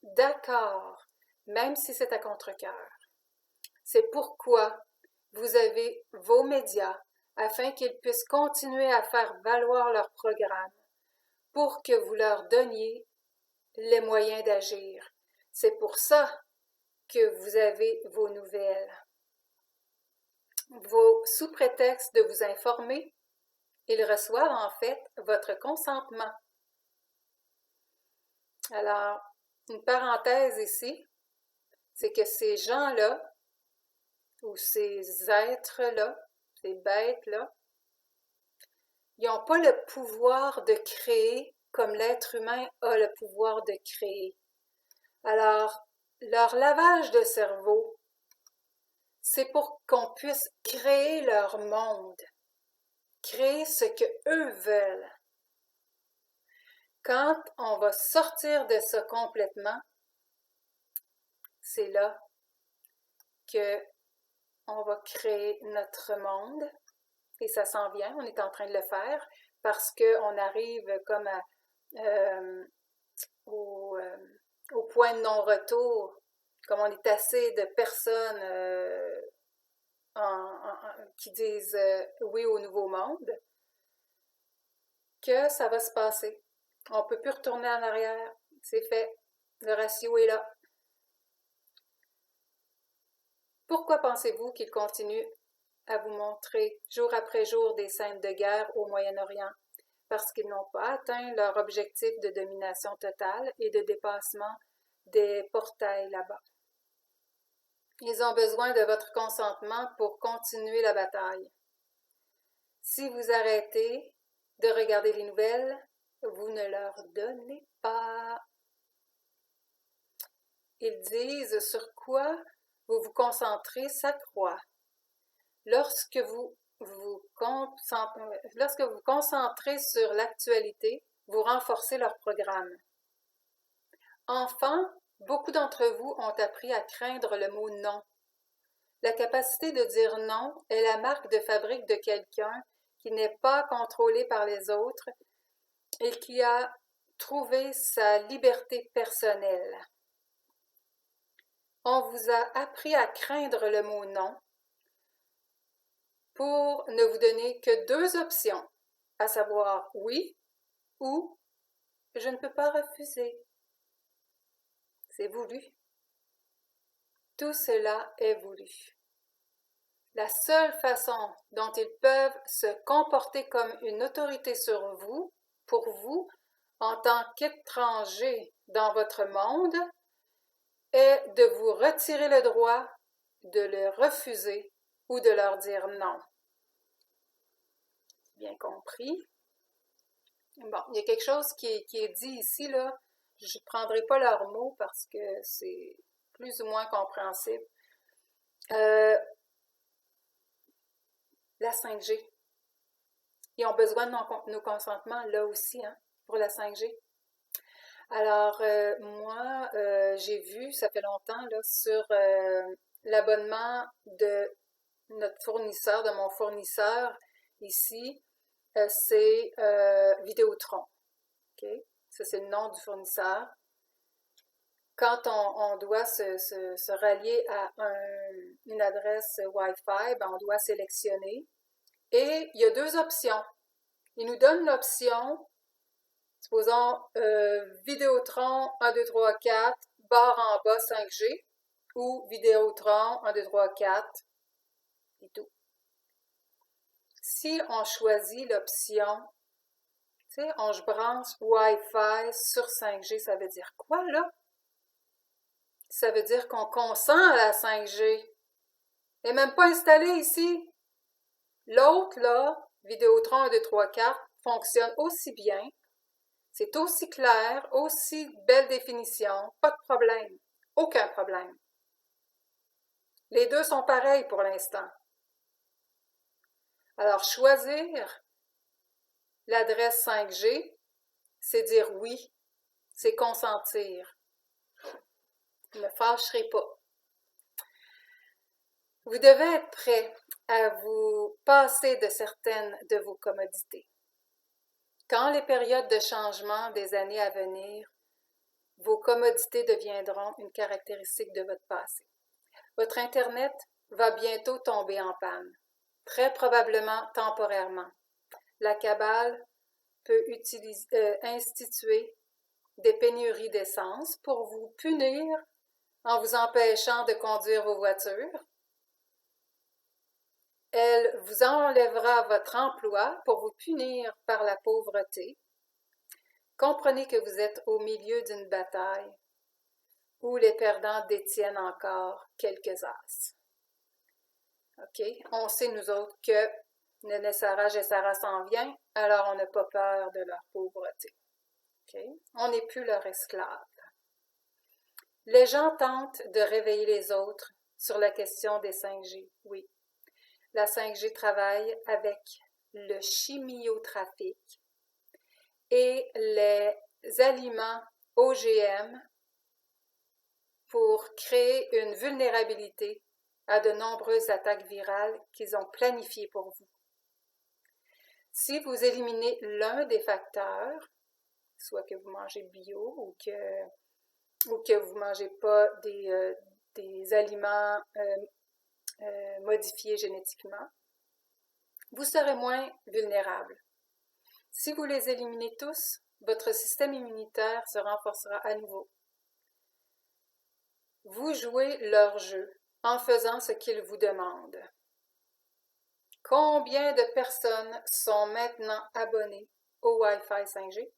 Speaker 1: d'accord, même si c'est à contre-cœur. C'est pourquoi vous avez vos médias afin qu'ils puissent continuer à faire valoir leur programme pour que vous leur donniez les moyens d'agir. C'est pour ça que vous avez vos nouvelles. Sous prétexte de vous informer, Ils reçoivent en fait votre consentement. Alors, une parenthèse ici, c'est que ces gens-là, ou ces êtres-là, ces bêtes-là, ils n'ont pas le pouvoir de créer comme l'être humain a le pouvoir de créer. Alors, leur lavage de cerveau, c'est pour qu'on puisse créer leur monde, créer ce que eux veulent. Quand on va sortir de ça complètement, c'est là que on va créer notre monde, et ça s'en vient, on est en train de le faire, parce qu'on arrive comme au, au point de non-retour, comme on est assez de personnes qui disent oui au nouveau monde, que ça va se passer. On ne peut plus retourner en arrière, c'est fait, le ratio est là. Pourquoi pensez-vous qu'il continue à vous montrer jour après jour des scènes de guerre au Moyen-Orient? Parce qu'ils n'ont pas atteint leur objectif de domination totale et de dépassement des portails là-bas. Ils ont besoin de votre consentement pour continuer la bataille. Si vous arrêtez de regarder les nouvelles, vous ne leur donnez pas. Ils disent sur quoi vous vous concentrez s'accroît. Lorsque vous vous concentrez sur l'actualité, vous renforcez leur programme. Enfant, beaucoup d'entre vous ont appris à craindre le mot non. La capacité de dire non est la marque de fabrique de quelqu'un qui n'est pas contrôlé par les autres et qui a trouvé sa liberté personnelle. On vous a appris à craindre le mot non pour ne vous donner que deux options, à savoir oui ou je ne peux pas refuser. C'est voulu. Tout cela est voulu. La seule façon dont ils peuvent se comporter comme une autorité sur vous, pour vous, en tant qu'étranger dans votre monde, est de vous retirer le droit de le refuser ou de leur dire non. Bien compris? Bon, il y a quelque chose qui est dit ici, là. Je ne prendrai pas leurs mots parce que c'est plus ou moins compréhensible. La 5G. Ils ont besoin de nos consentements là aussi, hein, pour la 5G. Alors, moi, j'ai vu, ça fait longtemps, là, sur l'abonnement de notre fournisseur, de mon fournisseur ici, c'est Vidéotron. Okay? Ça, c'est le nom du fournisseur. Quand on doit se rallier à une adresse Wi-Fi, ben, on doit sélectionner. Et il y a deux options. Il nous donne l'option, supposons Vidéotron 1, 2, 3, 4, barre en bas 5G, ou Vidéotron 1, 2, 3, 4, et tout. Si on choisit l'option, tu sais, on branche Wi-Fi sur 5G, ça veut dire quoi là? Ça veut dire qu'on consent à la 5G. Elle n'est même pas installée ici. L'autre, là, Vidéotron 1, 2, 3, 4, fonctionne aussi bien. C'est aussi clair, aussi belle définition, pas de problème. Aucun problème. Les deux sont pareils pour l'instant. Alors, choisir l'adresse 5G, c'est dire oui, c'est consentir. Ne me fâcherez pas. Vous devez être prêt à vous passer de certaines de vos commodités. Quand les périodes de changement des années à venir, vos commodités deviendront une caractéristique de votre passé. Votre Internet va bientôt tomber en panne, très probablement temporairement. La cabale peut instituer des pénuries d'essence pour vous punir en vous empêchant de conduire vos voitures. Elle vous enlèvera votre emploi pour vous punir par la pauvreté. Comprenez que vous êtes au milieu d'une bataille où les perdants détiennent encore quelques as. OK? On sait, nous autres, que Néné Sarah, Gessara s'en vient, alors on n'a pas peur de leur pauvreté. OK? On n'est plus leur esclave. Les gens tentent de réveiller les autres sur la question des 5G. Oui, la 5G travaille avec le chimiotrafic et les aliments OGM pour créer une vulnérabilité à de nombreuses attaques virales qu'ils ont planifiées pour vous. Si vous éliminez l'un des facteurs, soit que vous mangez bio ou que vous ne mangez pas des aliments modifiés génétiquement, vous serez moins vulnérable. Si vous les éliminez tous, votre système immunitaire se renforcera à nouveau. Vous jouez leur jeu en faisant ce qu'ils vous demandent. Combien de personnes sont maintenant abonnées au Wi-Fi 5G?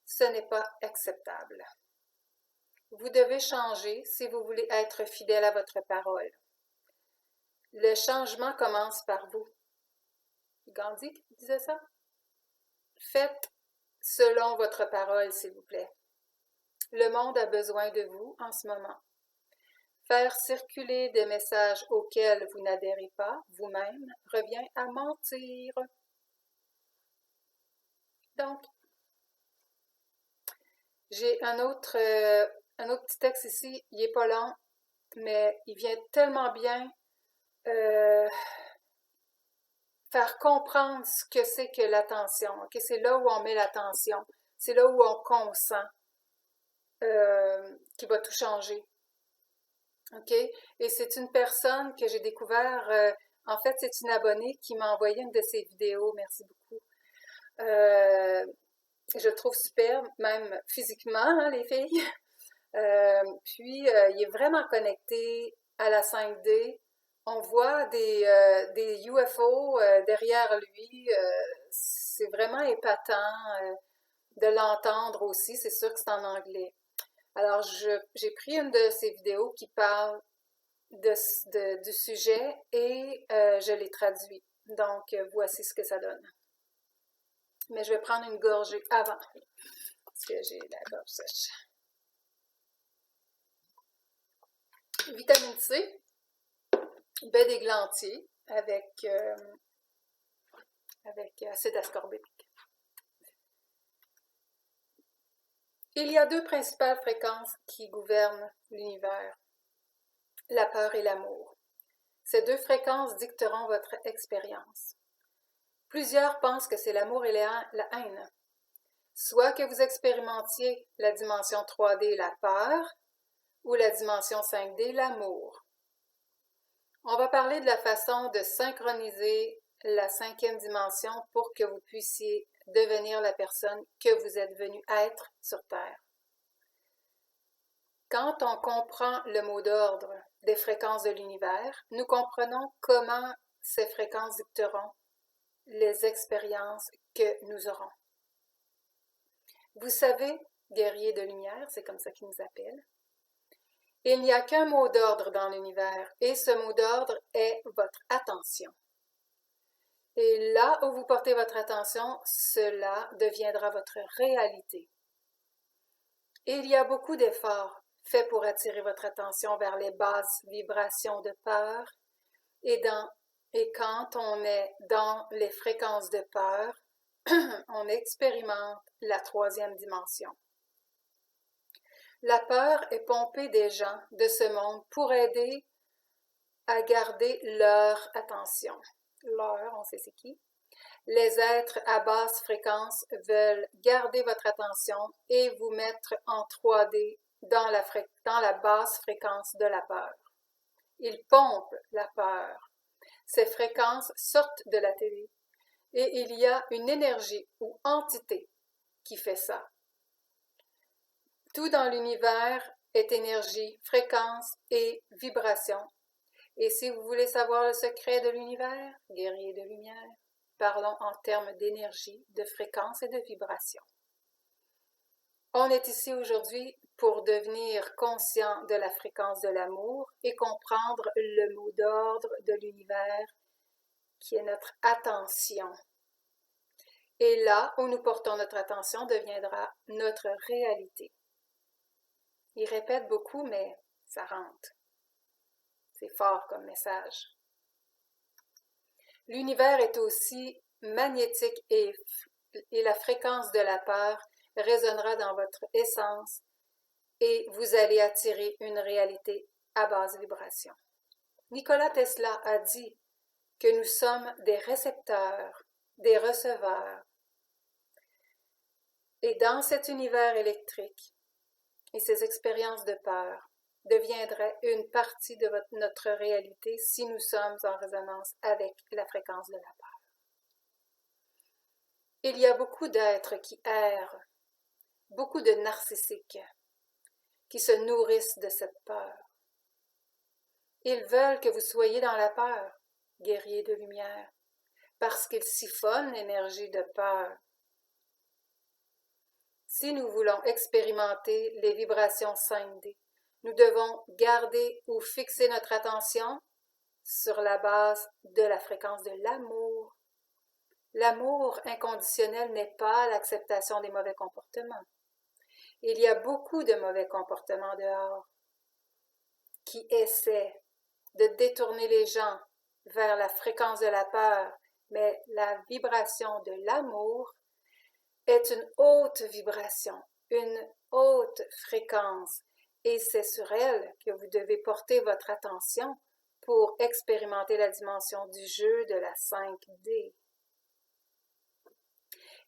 Speaker 1: Ce n'est pas acceptable. Vous devez changer si vous voulez être fidèle à votre parole. Le changement commence par vous. Gandhi disait ça? Faites selon votre parole, s'il vous plaît. Le monde a besoin de vous en ce moment. Faire circuler des messages auxquels vous n'adhérez pas vous-même revient à mentir. Donc, j'ai un autre petit texte ici. Il n'est pas long, mais il vient tellement bien faire comprendre ce que c'est que l'attention. Okay? C'est là où on met l'attention. C'est là où on consent qui va tout changer. OK? Et c'est une personne que j'ai découvert, en fait, c'est une abonnée qui m'a envoyé une de ses vidéos. Merci beaucoup. Je le trouve superbe, même physiquement, hein, les filles. Puis, il est vraiment connecté à la 5D. On voit des UFO derrière lui. C'est vraiment épatant de l'entendre aussi. C'est sûr que c'est en anglais. Alors, j'ai pris une de ces vidéos qui parle du sujet et je l'ai traduit. Donc, voici ce que ça donne. Mais je vais prendre une gorgée avant, parce que j'ai la gorge sèche. Vitamine C, baie d'églantier avec acide ascorbique. Il y a deux principales fréquences qui gouvernent l'univers, la peur et l'amour. Ces deux fréquences dicteront votre expérience. Plusieurs pensent que c'est l'amour et la haine. Soit que vous expérimentiez la dimension 3D, la peur, ou la dimension 5D, l'amour. On va parler de la façon de synchroniser la 5e dimension pour que vous puissiez devenir la personne que vous êtes venu être sur Terre. Quand on comprend le mot d'ordre des fréquences de l'univers, nous comprenons comment ces fréquences dicteront les expériences que nous aurons. Vous savez, guerriers de lumière, c'est comme ça qu'ils nous appellent, il n'y a qu'un mot d'ordre dans l'univers, et ce mot d'ordre est votre attention. Et là où vous portez votre attention, cela deviendra votre réalité. Et il y a beaucoup d'efforts faits pour attirer votre attention vers les basses vibrations de peur, et quand on est dans les fréquences de peur, on expérimente la 3e dimension. La peur est pompée des gens de ce monde pour aider à garder leur attention. Leur, on sait c'est qui. Les êtres à basse fréquence veulent garder votre attention et vous mettre en 3D dans la basse fréquence de la peur. Ils pompent la peur. Ces fréquences sortent de la télé et il y a une énergie ou entité qui fait ça. Tout dans l'univers est énergie, fréquence et vibration. Et si vous voulez savoir le secret de l'univers, guerrier de lumière, parlons en termes d'énergie, de fréquence et de vibration. On est ici aujourd'hui pour devenir conscient de la fréquence de l'amour et comprendre le mot d'ordre de l'univers qui est notre attention. Et là où nous portons notre attention deviendra notre réalité. Il répète beaucoup, mais ça rentre. C'est fort comme message. L'univers est aussi magnétique et la fréquence de la peur résonnera dans votre essence et vous allez attirer une réalité à basse vibration. Nikola Tesla a dit que nous sommes des récepteurs, des receveurs. Et dans cet univers électrique et ces expériences de peur deviendraient une partie de notre réalité si nous sommes en résonance avec la fréquence de la peur. Il y a beaucoup d'êtres qui errent, beaucoup de narcissiques qui se nourrissent de cette peur. Ils veulent que vous soyez dans la peur, guerrier de lumière, parce qu'ils siphonnent l'énergie de peur. Si nous voulons expérimenter les vibrations 5D, nous devons garder ou fixer notre attention sur la base de la fréquence de l'amour. L'amour inconditionnel n'est pas l'acceptation des mauvais comportements. Il y a beaucoup de mauvais comportements dehors qui essaient de détourner les gens vers la fréquence de la peur, mais la vibration de l'amour est une haute vibration, une haute fréquence, et c'est sur elle que vous devez porter votre attention pour expérimenter la dimension du jeu de la 5D.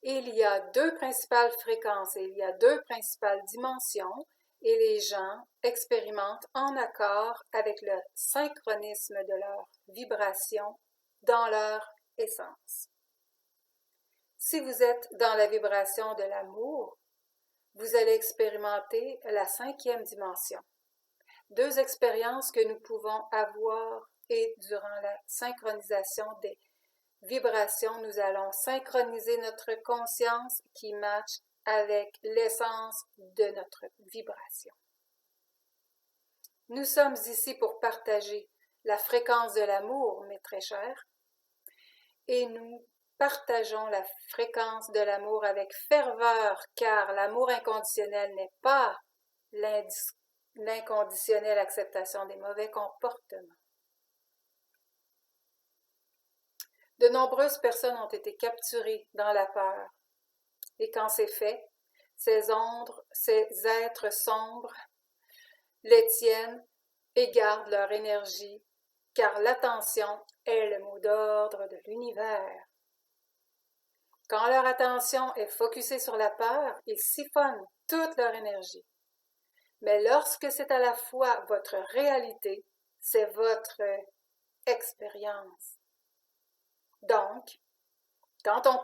Speaker 1: Il y a deux principales fréquences et il y a deux principales dimensions et les gens expérimentent en accord avec le synchronisme de leur vibration dans leur essence. Si vous êtes dans la vibration de l'amour, vous allez expérimenter la 5e dimension. Deux expériences que nous pouvons avoir et durant la synchronisation des vibrations, nous allons synchroniser notre conscience qui matche avec l'essence de notre vibration. Nous sommes ici pour partager la fréquence de l'amour, mes très chers, et nous partageons la fréquence de l'amour avec ferveur, car l'amour inconditionnel n'est pas l'inconditionnelle acceptation des mauvais comportements. De nombreuses personnes ont été capturées dans la peur. Et quand c'est fait, ces êtres sombres les tiennent et gardent leur énergie, car l'attention est le mot d'ordre de l'univers. Quand leur attention est focusée sur la peur, ils siphonnent toute leur énergie. Mais lorsque c'est à la fois votre réalité, c'est votre expérience. Donc, quand on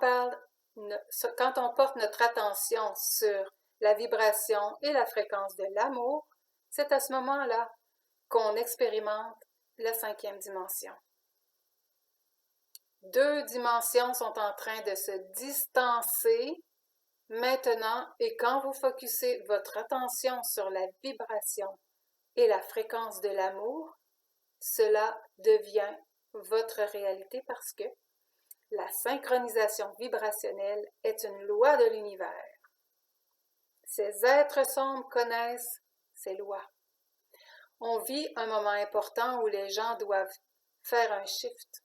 Speaker 1: porte notre attention sur la vibration et la fréquence de l'amour, c'est à ce moment-là qu'on expérimente la 5e dimension. Deux dimensions sont en train de se distancer maintenant et quand vous focussez votre attention sur la vibration et la fréquence de l'amour, cela devient votre réalité parce que la synchronisation vibrationnelle est une loi de l'univers. Ces êtres sombres connaissent ces lois. On vit un moment important où les gens doivent faire un shift,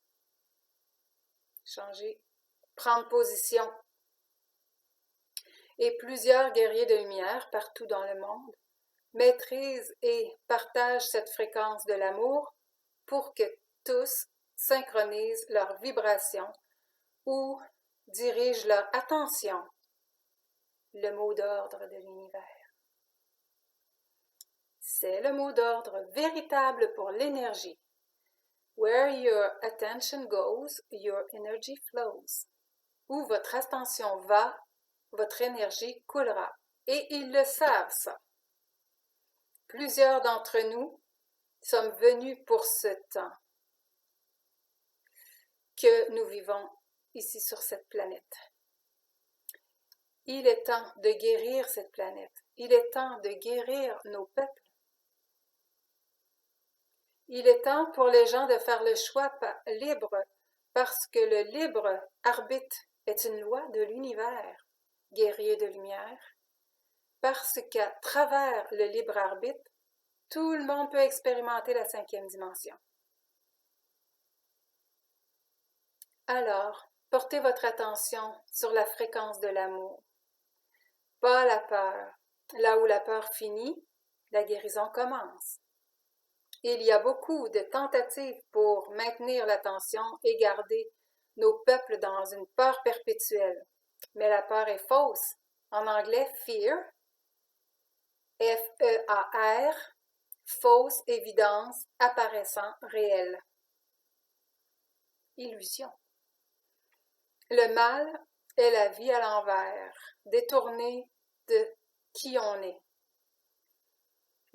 Speaker 1: changer, prendre position. Et plusieurs guerriers de lumière partout dans le monde maîtrisent et partagent cette fréquence de l'amour pour que tous synchronisent leur vibration ou dirigent leur attention, le mot d'ordre de l'univers. C'est le mot d'ordre véritable pour l'énergie. Where your attention goes, your energy flows. Où votre attention va, votre énergie coulera. Et ils le savent, ça. Plusieurs d'entre nous sommes venus pour ce temps que nous vivons ici sur cette planète. Il est temps de guérir cette planète. Il est temps de guérir nos peuples. Il est temps pour les gens de faire le choix libre, parce que le libre arbitre est une loi de l'univers, guerrier de lumière, parce qu'à travers le libre arbitre, tout le monde peut expérimenter la 5e dimension. Alors, portez votre attention sur la fréquence de l'amour, pas la peur. Là où la peur finit, la guérison commence. Il y a beaucoup de tentatives pour maintenir l'attention et garder nos peuples dans une peur perpétuelle. Mais la peur est fausse. En anglais, fear, F-E-A-R, fausse évidence apparaissant réelle. Illusion. Le mal est la vie à l'envers, détournée de qui on est.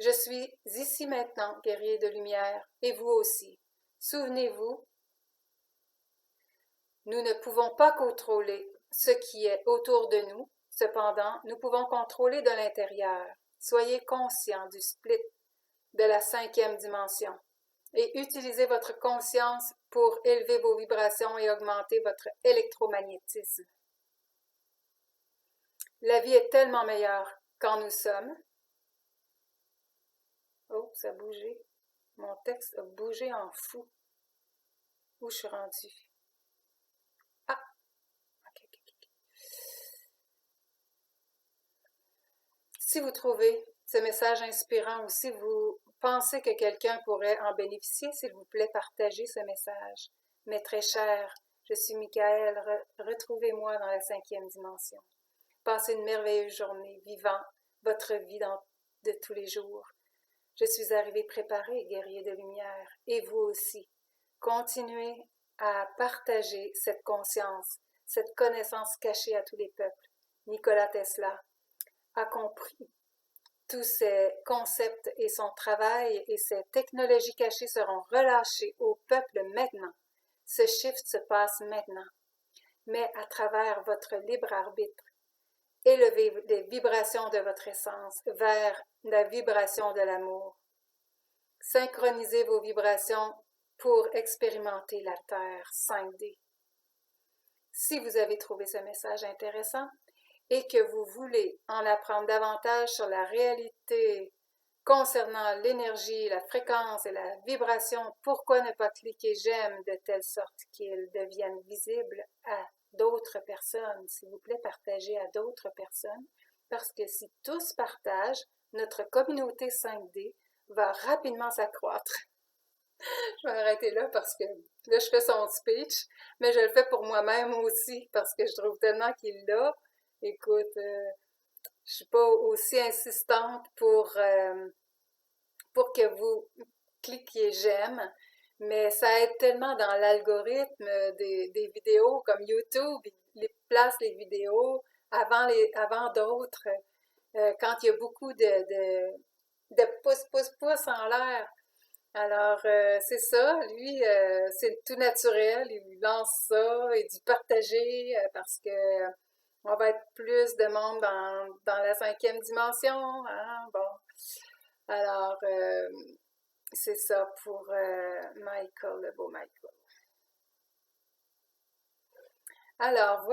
Speaker 1: Je suis ici maintenant, guerrier de lumière, et vous aussi. Souvenez-vous, nous ne pouvons pas contrôler ce qui est autour de nous, cependant, nous pouvons contrôler de l'intérieur. Soyez conscients du split de la 5e dimension et utilisez votre conscience pour élever vos vibrations et augmenter votre électromagnétisme. La vie est tellement meilleure quand nous sommes. Oh, ça a bougé. Mon texte a bougé en fou. Où je suis rendue? Ah! Ok. Si vous trouvez ce message inspirant ou si vous pensez que quelqu'un pourrait en bénéficier, s'il vous plaît, partagez ce message. Mes très chers, je suis Michaël, retrouvez-moi dans la 5e dimension. Passez une merveilleuse journée, vivant votre vie de tous les jours. Je suis arrivée préparée, guerrier de lumière, et vous aussi. Continuez à partager cette conscience, cette connaissance cachée à tous les peuples. Nikola Tesla a compris tous ces concepts et son travail et ces technologies cachées seront relâchées au peuple maintenant. Ce shift se passe maintenant, mais à travers votre libre arbitre. Élevez les vibrations de votre essence vers la vibration de l'amour. Synchronisez vos vibrations pour expérimenter la Terre 5D. Si vous avez trouvé ce message intéressant et que vous voulez en apprendre davantage sur la réalité concernant l'énergie, la fréquence et la vibration, pourquoi ne pas cliquer j'aime de telle sorte qu'ils deviennent visibles à d'autres personnes? S'il vous plaît, partagez à d'autres personnes, parce que si tous partagent, notre communauté 5D va rapidement s'accroître. Je vais arrêter là parce que là, je fais son speech, mais je le fais pour moi-même aussi parce que je trouve tellement qu'il l'a. Écoute, je suis pas aussi insistante pour que vous cliquiez j'aime, mais ça aide tellement dans l'algorithme des vidéos comme YouTube, il place les vidéos avant d'autres, quand il y a beaucoup de pouces en l'air. Alors, c'est ça, lui, c'est tout naturel, il lance ça et dit partager parce que on va être plus de monde dans la 5e dimension, hein, bon. Alors, c'est ça pour Michael, le beau Michael. Alors,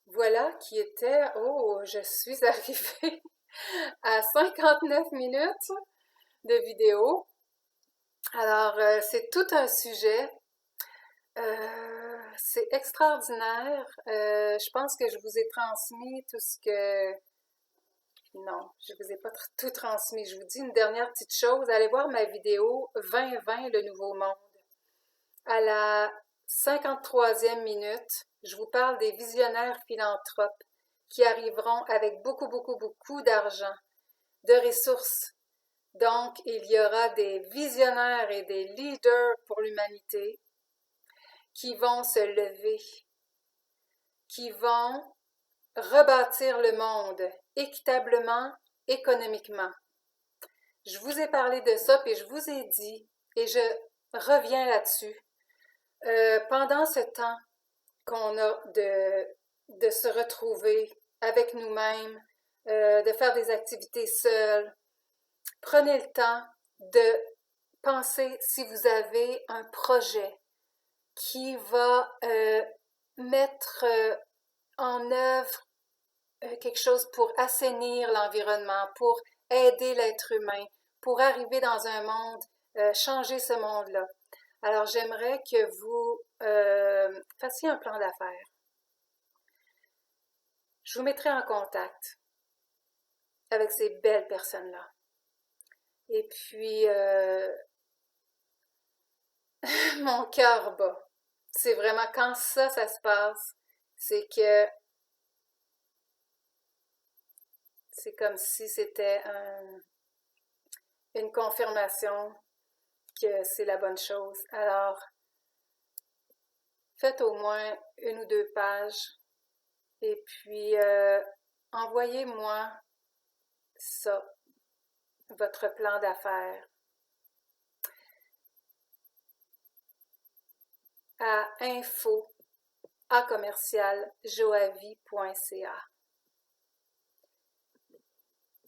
Speaker 1: voilà qui était, oh, je suis arrivée à 59 minutes de vidéo. Alors, c'est tout un sujet. C'est extraordinaire. Je pense que je vous ai transmis tout ce que... Non, je vous ai pas tout transmis. Je vous dis une dernière petite chose. Allez voir ma vidéo 2020, le nouveau monde. À la 53e minute, je vous parle des visionnaires philanthropes qui arriveront avec beaucoup d'argent, de ressources. Donc, il y aura des visionnaires et des leaders pour l'humanité qui vont se lever, qui vont rebâtir le monde équitablement, économiquement. Je vous ai parlé de ça, puis je vous ai dit, et je reviens là-dessus, pendant ce temps qu'on a de se retrouver avec nous-mêmes, de faire des activités seules, prenez le temps de penser si vous avez un projet qui va mettre en œuvre quelque chose pour assainir l'environnement, pour aider l'être humain, pour arriver dans un monde, changer ce monde-là. Alors, j'aimerais que vous fassiez un plan d'affaires. Je vous mettrai en contact avec ces belles personnes-là. Et puis, mon cœur bat. C'est vraiment quand ça se passe, c'est que c'est comme si c'était une confirmation que c'est la bonne chose. Alors, faites au moins 1 ou 2 pages et puis envoyez-moi ça, votre plan d'affaires, à info@joavie.ca.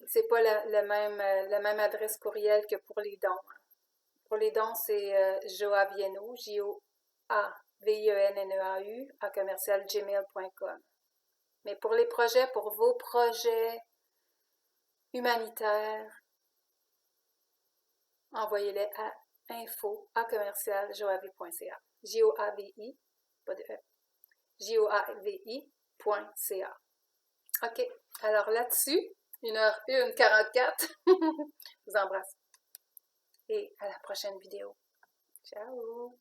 Speaker 1: C'est pas la même adresse courriel que pour les dons. Pour les dons, c'est joavienneau, JOAVIENNEAU, @gmail.com. Mais pour les projets, pour vos projets humanitaires, envoyez-les à info@joavi.ca. JOAVI, pas de E. JOAVI.ca. OK. Alors là-dessus, 1h44. Je vous embrasse. Et à la prochaine vidéo. Ciao!